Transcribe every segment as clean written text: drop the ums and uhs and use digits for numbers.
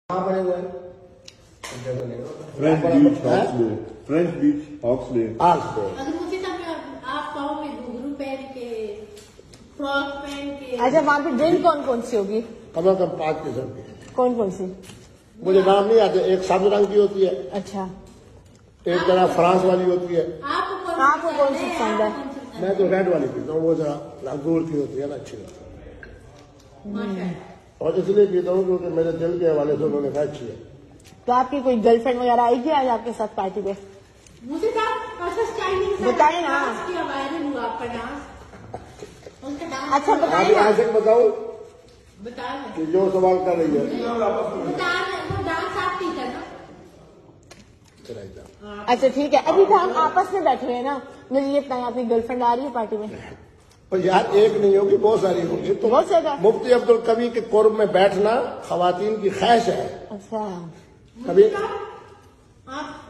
بڑے ہوئے فرینچ بیچ آکسلے اگر مجھے آپ پاؤں میں گھنگرو پہن کے فراک پہن کے اچھا وہاں پہ ڈرنک کون کون سی ہوگی؟ کم از کم 5 قسم کی. کون کون سی؟ مجھے نام نہیں آتے. ایک سبز رنگ کی ہوتی ہے, اچھا ایک طرح فرانس والی ہوتی ہے. آپ کو کون سی پسند ہے؟ میں تو ریڈ والی پیتا ہوں, وہ ذرا انگور کی ہوتی ہے نا, اچھی ہوتی ہے. اور اس لیے پیتا ہوں کیونکہ میرے دل کے حوالے سے انہوں نے کہا اچھی ہے. تو آپ کی کوئی گرل فرینڈ وغیرہ آئی تھی آج آپ کے ساتھ پارٹی پہ؟ بتائیں نا. اچھا بتائیں نا. آج تک بتاؤ کہ جو سوال کر رہی ہے. اچھا ٹھیک ہے. ابھی تو ہم آپس میں بیٹھے ہیں نا, مجھے یہ بتائیں آپ کی گرل فرینڈ آ رہی ہے پارٹی میں؟ اور یار ایک نہیں ہوگی, بہت ساری ہوگی. تو بہت زیادہ. مفتی عبدالقوی کے قرب میں بیٹھنا خواتین کی خواہش ہے. اچھا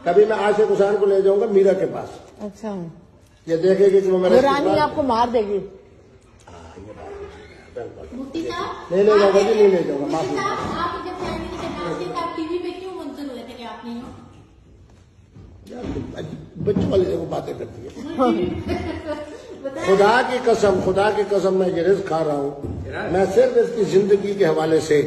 کبھی میں عاشق حسین کو لے جاؤں گا میرا کے پاس. اچھا یہ دیکھے گی کہ وہ رانی آپ کو مار دے گی. نہیں لے جاؤں گا جی, نہیں لے جاؤں گا, معافی. بچوں والی دیکھو باتیں کرتی ہے. خدا کی قسم میں یہ رزق کھا رہا ہوں. میں صرف اس کی زندگی کے حوالے سے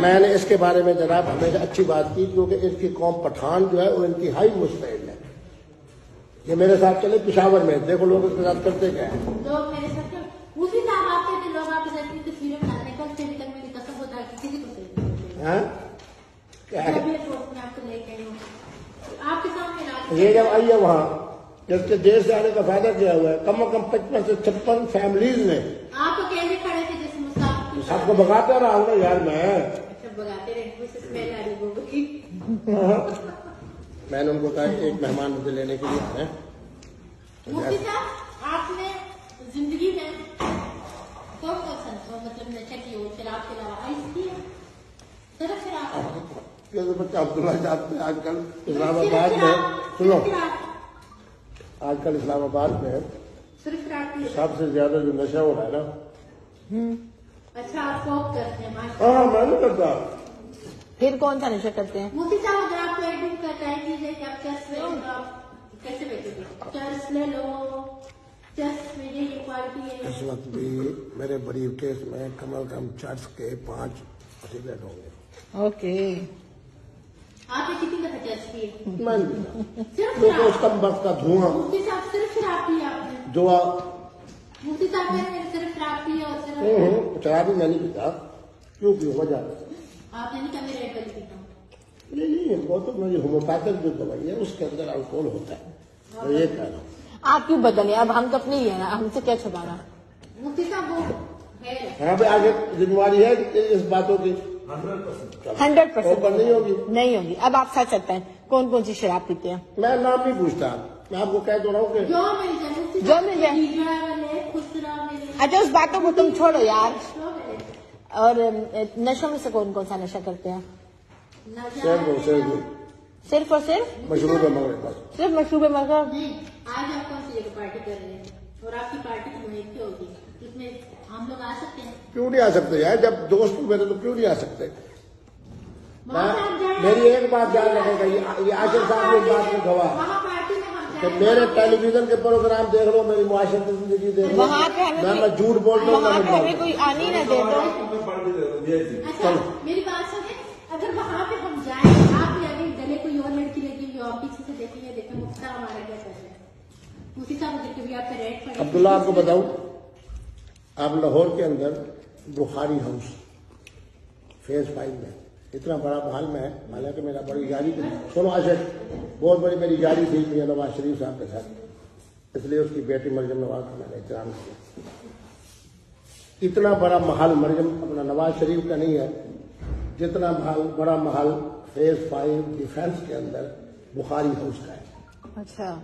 میں نے اس کے بارے میں جناب ہمیشہ اچھی بات کی, کیونکہ اس کی قوم پٹھان جو ہے وہ انتہائی مستعد ہے. یہ میرے ساتھ چلے پشاور میں, دیکھو لوگ اس کے ساتھ کرتے کیا ہیں. یہ جب آئیے وہاں, جب کہ دیش سے آنے کا فائدہ کیا ہوا ہے, کم از کم 55 سے 56 فیملیز نے. سب کو بگاتا رہا ہوں نا یار میں. میں نے ان کو کہا ایک مہمان مجھے لینے کے لیے آئے. آپ نے زندگی میں کون سا مطلب نشہ کی ہو, شراب کے علاوہ آئس کی ہے؟ صرف شراب. بچہ عبداللہ جانتے ہیں, آج کل اسلام آباد میں سنو, آج کل اسلام آباد میں صرف شراب کی سب سے زیادہ جو نشہ ہو رہا ہے نا. اچھا آپ کوپ کرتے ہیں؟ ہاں میں نہیں کرتا. پھر کون سا نشہ کرتے ہیں؟ مفتی صاحب اگر آپ کو ایک دن کا ٹائم دیجیے کہ آپ چرس لے لو, آپ کیسے بیٹھے گے؟ چرس لے لو, چرس میں یہ کوالٹی ہے. اس وقت بھی میرے بریف کیس میں کم از کم چرس کے 5 سگریٹ ہوں گے. اوکے. آپ نے کتنی دفعہ چرس کی ہے؟ میں نہیں, اس کم وقت کا دھواں. مفتی صاحب صرف شراب پی آپ نے؟ دعا مفتی صاحب نے صرف شراب پی اور صرف شراب بھی میں نہیں پیتا. کیوں کی وجہ آپ نے نہیں کہا میرے ایپل پیتا ہوں. نہیں, وہ تو میری ہومیوپیتھک جو دوائی ہے اس کے اندر الکوہل ہوتا ہے. میں یہ کہہ رہا ہوں. آپ کیوں بدلے, اب ہم تو اپنے ہی ہیں نا, ہم سے کیا چھپانا. مفتی صاحب وہ ہے یہاں پہ آگے ذمہ داری ہے اس باتوں کی 100% نہیں ہوگی. نہیں ہوگی. اب آپ سچ سکتے ہیں کون کون سی شراب پیتے ہیں؟ میں نام نہیں پوچھتا, میں آپ کو کہہ تو رہا ہوں کہ جو مل جائے مفتی جو مل جائے. اچھا اس باتوں کو تم چھوڑو یار. اور نشوں میں سے کون کون سا نشہ کرتے ہیں؟ صرف اور صرف مشروب مغرب بس. صرف مشروب مغرب. آج آپ کون سی جگہ پارٹی کر رہے ہیں اور آپ کی پارٹی کی منعقد کیا ہوگی, اس میں ہم لوگ آ سکتے ہیں؟ کیوں نہیں آ سکتے یار, جب دوست میرے تو کیوں نہیں آ سکتے. میری ایک بات یاد رکھے گا, یہ عاشق صاحب کی بات میں گواہ کہ میرے ٹیلی ویژن کے پروگرام دیکھ لو, میری معاشرتی زندگی دیکھ لو, میں جھوٹ بولتا ہوں. وہاں پہ ہمیں کوئی آنی نہ دے دو. میری بات سنیں, اگر وہاں پہ ہم جائیں, آپ یا گلے کوئی اور لڑکی لگی جو آپ پیچھے سے دیکھیں گے, دیکھیں مفتی صاحب ہمارا کیا کر رہے ہیں, مفتی صاحب دیکھ کے آپ پہ ریٹ پڑے. عبداللہ آپ کو بتاؤں, آپ لاہور کے اندر بخاری ہاؤس فیز 5 میں اتنا بڑا محل میں ہے, حالانکہ میرا بڑی یاری تھی. سنو عاشق, بہت بڑی میری یاری تھی میاں نواز شریف صاحب کے ساتھ, اس لیے اس کی بیٹی مریم نواز کا میں نے احترام کیا. اتنا بڑا محل مریم اپنا نواز شریف کا نہیں ہے جتنا بڑا محل فیز 5 ڈیفینس کے اندر بخاری ہاؤس کا ہے. اچھا